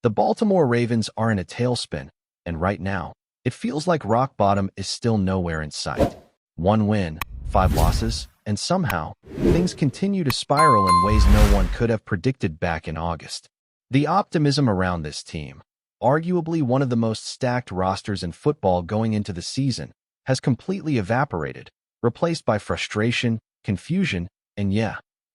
The Baltimore Ravens are in a tailspin, and right now, it feels like rock bottom is still nowhere in sight. 1 win, 5 losses, and somehow, things continue to spiral in ways no one could have predicted back in August. The optimism around this team, arguably one of the most stacked rosters in football going into the season, has completely evaporated, replaced by frustration, confusion, and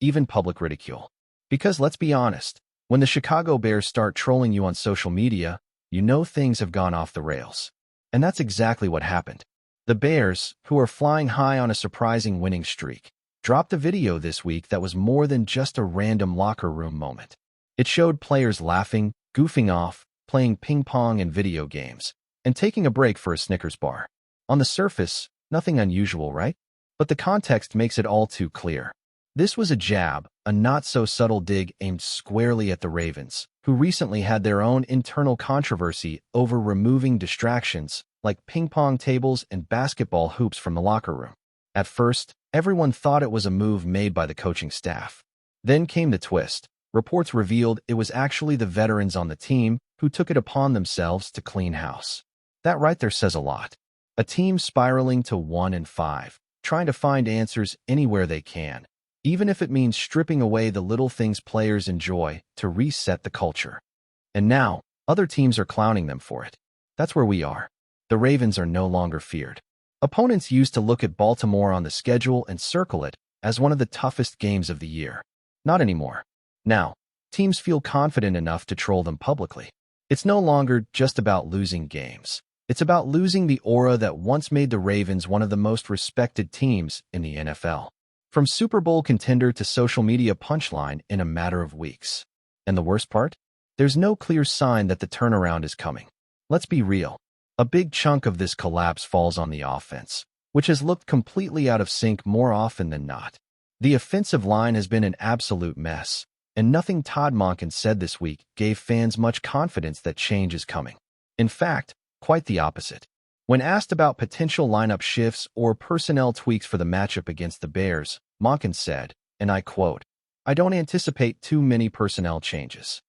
even public ridicule. Because let's be honest, when the Chicago Bears start trolling you on social media, you know things have gone off the rails. And that's exactly what happened. The Bears, who are flying high on a surprising winning streak, dropped a video this week that was more than just a random locker room moment. It showed players laughing, goofing off, playing ping pong and video games, and taking a break for a Snickers bar. On the surface, nothing unusual, right? But the context makes it all too clear. This was a jab, a not-so-subtle dig aimed squarely at the Ravens, who recently had their own internal controversy over removing distractions like ping pong tables and basketball hoops from the locker room. At first, everyone thought it was a move made by the coaching staff. Then came the twist. Reports revealed it was actually the veterans on the team who took it upon themselves to clean house. That right there says a lot. A team spiraling to 1-5, trying to find answers anywhere they can, even if it means stripping away the little things players enjoy to reset the culture. And now, other teams are clowning them for it. That's where we are. The Ravens are no longer feared. Opponents used to look at Baltimore on the schedule and circle it as one of the toughest games of the year. Not anymore. Now, teams feel confident enough to troll them publicly. It's no longer just about losing games. It's about losing the aura that once made the Ravens one of the most respected teams in the NFL. From Super Bowl contender to social media punchline in a matter of weeks. And the worst part? There's no clear sign that the turnaround is coming. Let's be real. A big chunk of this collapse falls on the offense, which has looked completely out of sync more often than not. The offensive line has been an absolute mess, and nothing Todd Monken said this week gave fans much confidence that change is coming. In fact, quite the opposite. When asked about potential lineup shifts or personnel tweaks for the matchup against the Bears, Monken said, and I quote, "I don't anticipate too many personnel changes."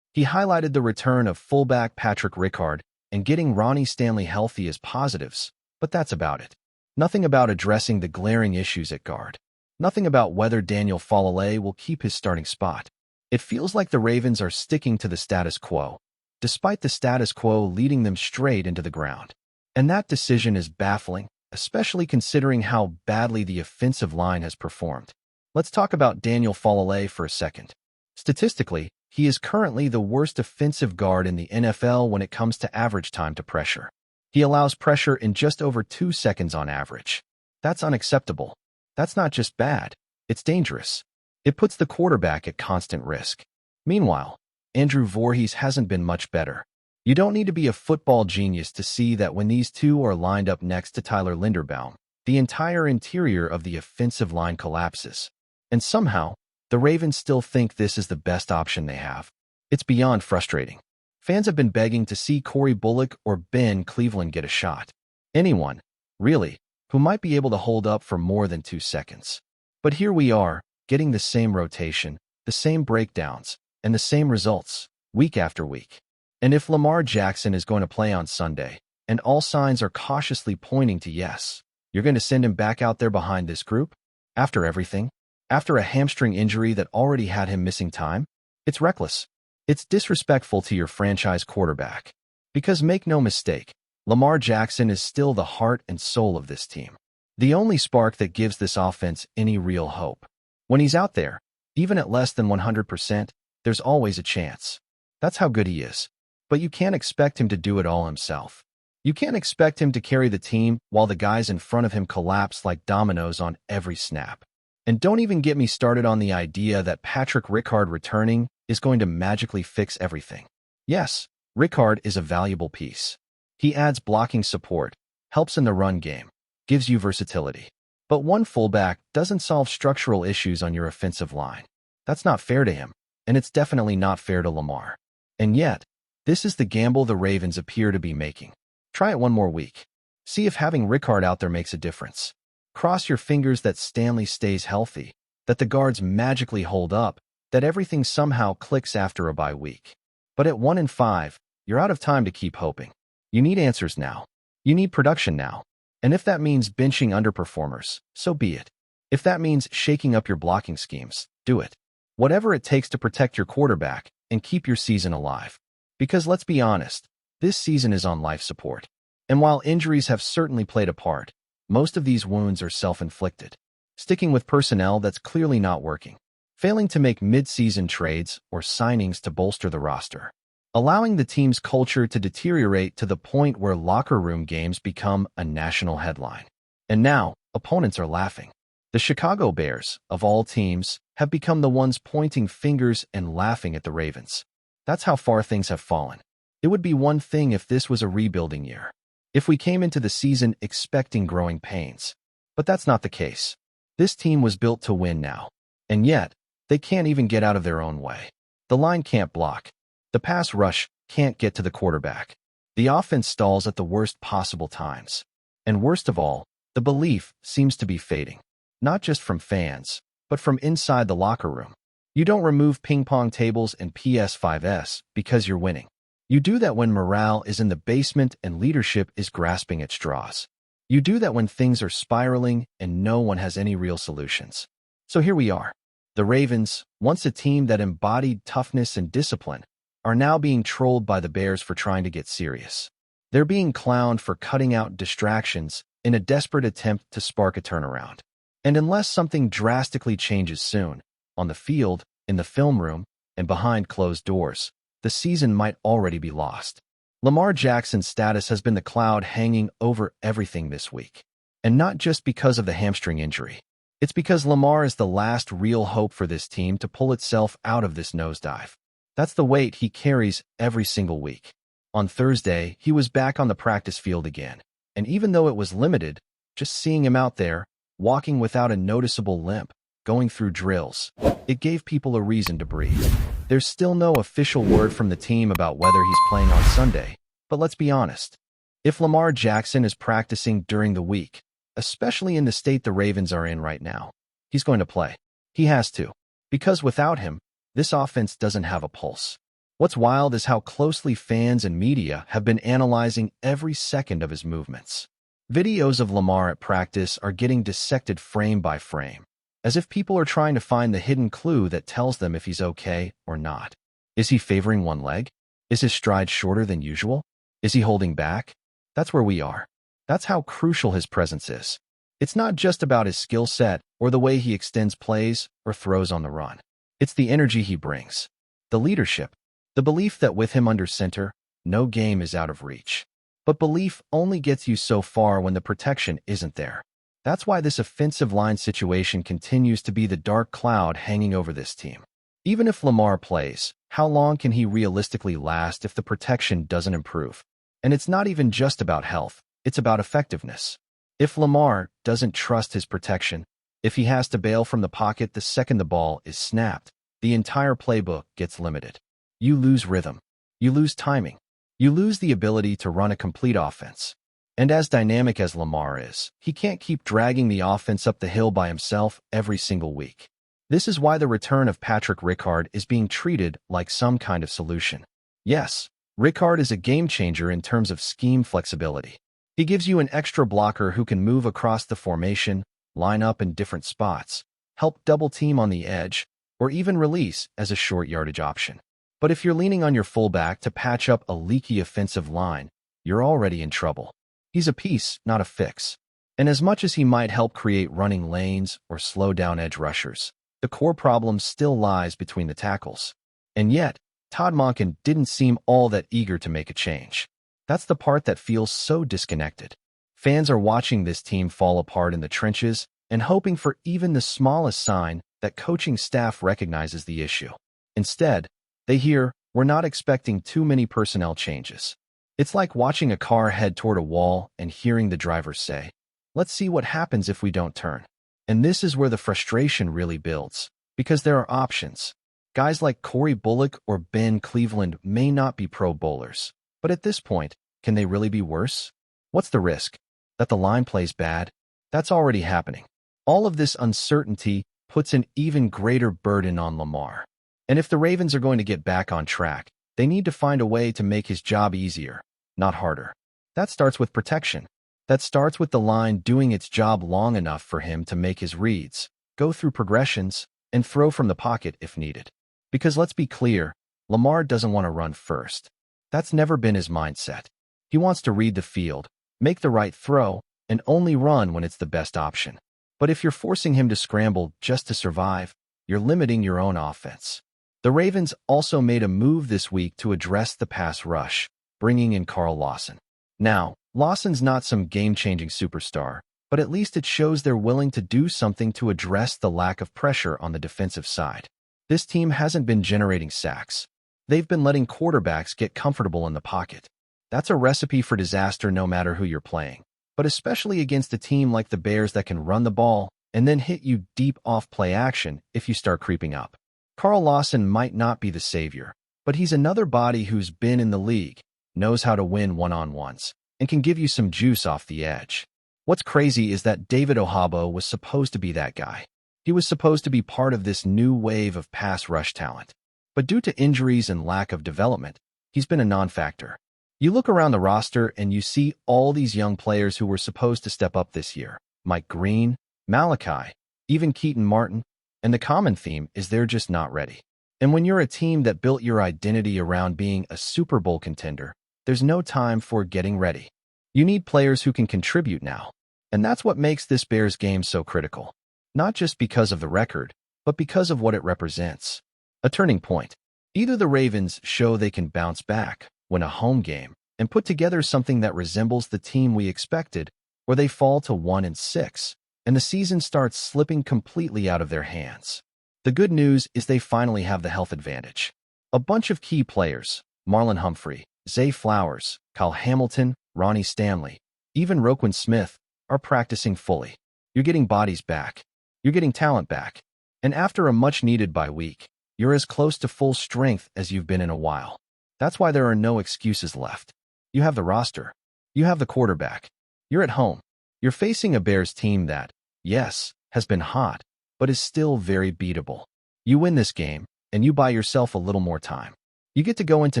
He highlighted the return of fullback Patrick Ricard and getting Ronnie Stanley healthy as positives, but that's about it. Nothing about addressing the glaring issues at guard. Nothing about whether Daniel Falale will keep his starting spot. It feels like the Ravens are sticking to the status quo, despite the status quo leading them straight into the ground. And that decision is baffling, especially considering how badly the offensive line has performed. Let's talk about Daniel Falale for a second. Statistically, he is currently the worst offensive guard in the NFL when it comes to average time to pressure. He allows pressure in just over 2 seconds on average. That's unacceptable. That's not just bad, it's dangerous. It puts the quarterback at constant risk. Meanwhile, Andrew Voorhees hasn't been much better. You don't need to be a football genius to see that when these two are lined up next to Tyler Linderbaum, the entire interior of the offensive line collapses. And somehow, the Ravens still think this is the best option they have. It's beyond frustrating. Fans have been begging to see Corey Bullock or Ben Cleveland get a shot. Anyone, really, who might be able to hold up for more than 2 seconds. But here we are, getting the same rotation, the same breakdowns, and the same results, week after week. And if Lamar Jackson is going to play on Sunday, and all signs are cautiously pointing to yes, you're going to send him back out there behind this group? After everything? After a hamstring injury that already had him missing time? It's reckless. It's disrespectful to your franchise quarterback. Because make no mistake, Lamar Jackson is still the heart and soul of this team. The only spark that gives this offense any real hope. When he's out there, even at less than 100%, there's always a chance. That's how good he is. But you can't expect him to do it all himself. You can't expect him to carry the team while the guys in front of him collapse like dominoes on every snap. And don't even get me started on the idea that Patrick Ricard returning is going to magically fix everything. Yes, Ricard is a valuable piece. He adds blocking support, helps in the run game, gives you versatility. But one fullback doesn't solve structural issues on your offensive line. That's not fair to him, and it's definitely not fair to Lamar. And yet, this is the gamble the Ravens appear to be making. Try it one more week. See if having Ricard out there makes a difference. Cross your fingers that Stanley stays healthy, that the guards magically hold up, that everything somehow clicks after a bye week. But at 1-5, you're out of time to keep hoping. You need answers now. You need production now. And if that means benching underperformers, so be it. If that means shaking up your blocking schemes, do it. Whatever it takes to protect your quarterback and keep your season alive. Because let's be honest, this season is on life support. And while injuries have certainly played a part, most of these wounds are self-inflicted. Sticking with personnel that's clearly not working. Failing to make mid-season trades or signings to bolster the roster. Allowing the team's culture to deteriorate to the point where locker room games become a national headline. And now, opponents are laughing. The Chicago Bears, of all teams, have become the ones pointing fingers and laughing at the Ravens. That's how far things have fallen. It would be one thing if this was a rebuilding year. If we came into the season expecting growing pains. But that's not the case. This team was built to win now. And yet, they can't even get out of their own way. The line can't block. The pass rush can't get to the quarterback. The offense stalls at the worst possible times. And worst of all, the belief seems to be fading. Not just from fans, but from inside the locker room. You don't remove ping pong tables and PS5s because you're winning. You do that when morale is in the basement and leadership is grasping at straws. You do that when things are spiraling and no one has any real solutions. So here we are. The Ravens, once a team that embodied toughness and discipline, are now being trolled by the Bears for trying to get serious. They're being clowned for cutting out distractions in a desperate attempt to spark a turnaround. And unless something drastically changes soon, on the field, in the film room, and behind closed doors, the season might already be lost. Lamar Jackson's status has been the cloud hanging over everything this week. And not just because of the hamstring injury. It's because Lamar is the last real hope for this team to pull itself out of this nosedive. That's the weight he carries every single week. On Thursday, he was back on the practice field again. And even though it was limited, just seeing him out there, walking without a noticeable limp, going through drills, it gave people a reason to breathe. There's still no official word from the team about whether he's playing on Sunday, but let's be honest. If Lamar Jackson is practicing during the week, especially in the state the Ravens are in right now, he's going to play. He has to. Because without him, this offense doesn't have a pulse. What's wild is how closely fans and media have been analyzing every second of his movements. Videos of Lamar at practice are getting dissected frame by frame, as if people are trying to find the hidden clue that tells them if he's okay or not. Is he favoring one leg? Is his stride shorter than usual? Is he holding back? That's where we are. That's how crucial his presence is. It's not just about his skill set or the way he extends plays or throws on the run. It's the energy he brings, the leadership, the belief that with him under center, no game is out of reach. But belief only gets you so far when the protection isn't there. That's why this offensive line situation continues to be the dark cloud hanging over this team. Even if Lamar plays, how long can he realistically last if the protection doesn't improve? And it's not even just about health, it's about effectiveness. If Lamar doesn't trust his protection, if he has to bail from the pocket the second the ball is snapped, the entire playbook gets limited. You lose rhythm. You lose timing. You lose the ability to run a complete offense. And as dynamic as Lamar is, he can't keep dragging the offense up the hill by himself every single week. This is why the return of Patrick Ricard is being treated like some kind of solution. Yes, Ricard is a game changer in terms of scheme flexibility. He gives you an extra blocker who can move across the formation, line up in different spots, help double team on the edge, or even release as a short yardage option. But if you're leaning on your fullback to patch up a leaky offensive line, you're already in trouble. He's a piece, not a fix. And as much as he might help create running lanes or slow down edge rushers, the core problem still lies between the tackles. And yet, Todd Monken didn't seem all that eager to make a change. That's the part that feels so disconnected. Fans are watching this team fall apart in the trenches and hoping for even the smallest sign that coaching staff recognizes the issue. Instead, they hear, "We're not expecting too many personnel changes." It's like watching a car head toward a wall and hearing the driver say, "Let's see what happens if we don't turn." And this is where the frustration really builds, because there are options. Guys like Corey Bullock or Ben Cleveland may not be pro bowlers, but at this point, can they really be worse? What's the risk? That the line plays bad? That's already happening. All of this uncertainty puts an even greater burden on Lamar. And if the Ravens are going to get back on track, They need to find a way to make his job easier, not harder. That starts with protection. That starts with the line doing its job long enough for him to make his reads, go through progressions, and throw from the pocket if needed. Because let's be clear, Lamar doesn't want to run first. That's never been his mindset. He wants to read the field, make the right throw, and only run when it's the best option. But if you're forcing him to scramble just to survive, you're limiting your own offense. The Ravens also made a move this week to address the pass rush, bringing in Carl Lawson. Now, Lawson's not some game-changing superstar, but at least it shows they're willing to do something to address the lack of pressure on the defensive side. This team hasn't been generating sacks. They've been letting quarterbacks get comfortable in the pocket. That's a recipe for disaster no matter who you're playing, but especially against a team like the Bears that can run the ball and then hit you deep off play action if you start creeping up. Carl Lawson might not be the savior, but he's another body who's been in the league, knows how to win one-on-ones, and can give you some juice off the edge. What's crazy is that David Ohabo was supposed to be that guy. He was supposed to be part of this new wave of pass rush talent. But due to injuries and lack of development, he's been a non-factor. You look around the roster and you see all these young players who were supposed to step up this year. Mike Green, Malachi, even Keaton Martin, and the common theme is they're just not ready. And when you're a team that built your identity around being a Super Bowl contender, there's no time for getting ready. You need players who can contribute now. And that's what makes this Bears game so critical. Not just because of the record, but because of what it represents. A turning point. Either the Ravens show they can bounce back, win a home game, and put together something that resembles the team we expected, or they fall to 1-6, and the season starts slipping completely out of their hands. The good news is they finally have the health advantage. A bunch of key players, Marlon Humphrey, Zay Flowers, Kyle Hamilton, Ronnie Stanley, even Roquan Smith, are practicing fully. You're getting bodies back. You're getting talent back. And after a much-needed bye week, you're as close to full strength as you've been in a while. That's why there are no excuses left. You have the roster. You have the quarterback. You're at home. You're facing a Bears team that, yes, has been hot, but is still very beatable. You win this game, and you buy yourself a little more time. You get to go into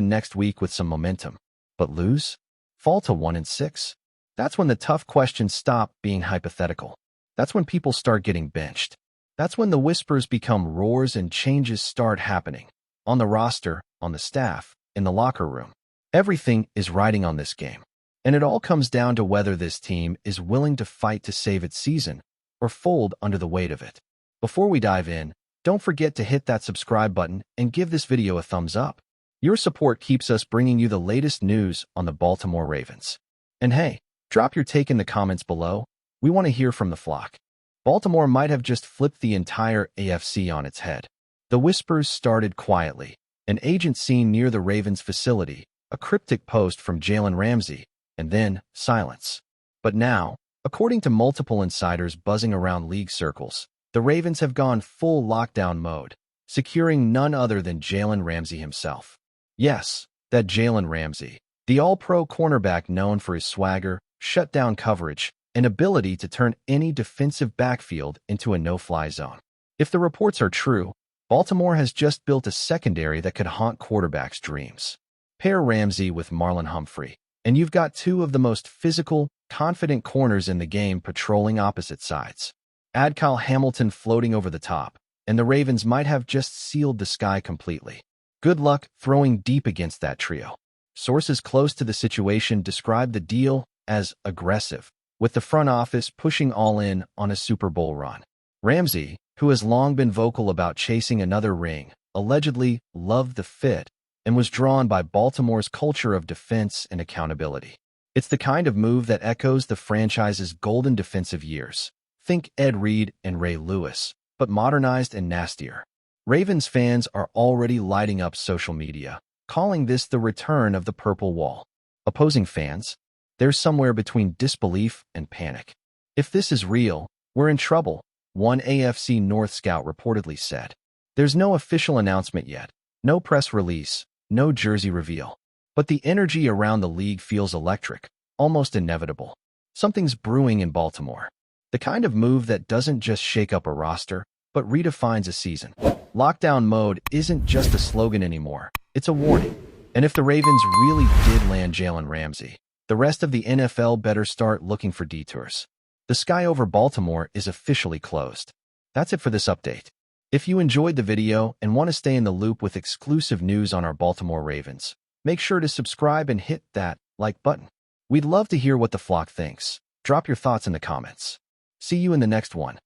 next week with some momentum. But lose? Fall to 1-6? That's when the tough questions stop being hypothetical. That's when people start getting benched. That's when the whispers become roars and changes start happening. On the roster, on the staff, in the locker room. Everything is riding on this game. And it all comes down to whether this team is willing to fight to save its season or fold under the weight of it. Before we dive in, don't forget to hit that subscribe button and give this video a thumbs up. Your support keeps us bringing you the latest news on the Baltimore Ravens. And hey, drop your take in the comments below. We want to hear from the flock. Baltimore might have just flipped the entire AFC on its head. The whispers started quietly. An agent seen near the Ravens facility, a cryptic post from JALEN RAMSEY, and then silence. But now, according to multiple insiders buzzing around league circles, the Ravens have gone full lockdown mode, securing none other than JALEN RAMSEY himself. Yes, that JALEN RAMSEY, the all-pro cornerback known for his swagger, shutdown coverage, and ability to turn any defensive backfield into a no-fly zone. If the reports are true, Baltimore has just built a secondary that could haunt quarterbacks' dreams. Pair Ramsey with Marlon Humphrey, and you've got two of the most physical, confident corners in the game patrolling opposite sides. Add Kyle Hamilton floating over the top, and the Ravens might have just sealed the sky completely. Good luck throwing deep against that trio. Sources close to the situation describe the deal as aggressive, with the front office pushing all in on a Super Bowl run. Ramsey, who has long been vocal about chasing another ring, allegedly loved the fit and was drawn by Baltimore's culture of defense and accountability. It's the kind of move that echoes the franchise's golden defensive years. Think Ed Reed and Ray Lewis, but modernized and nastier. Ravens fans are already lighting up social media, calling this the return of the purple wall. Opposing fans, they're somewhere between disbelief and panic. If this is real, we're in trouble, one AFC North scout reportedly said. There's no official announcement yet, no press release, no jersey reveal. But the energy around the league feels electric, almost inevitable. Something's brewing in Baltimore. The kind of move that doesn't just shake up a roster, but redefines a season. Lockdown mode isn't just a slogan anymore. It's a warning. And if the Ravens really did land Jalen Ramsey, the rest of the NFL better start looking for detours. The sky over Baltimore is officially closed. That's it for this update. If you enjoyed the video and want to stay in the loop with exclusive news on our Baltimore Ravens, make sure to subscribe and hit that like button. We'd love to hear what the flock thinks. Drop your thoughts in the comments. See you in the next one.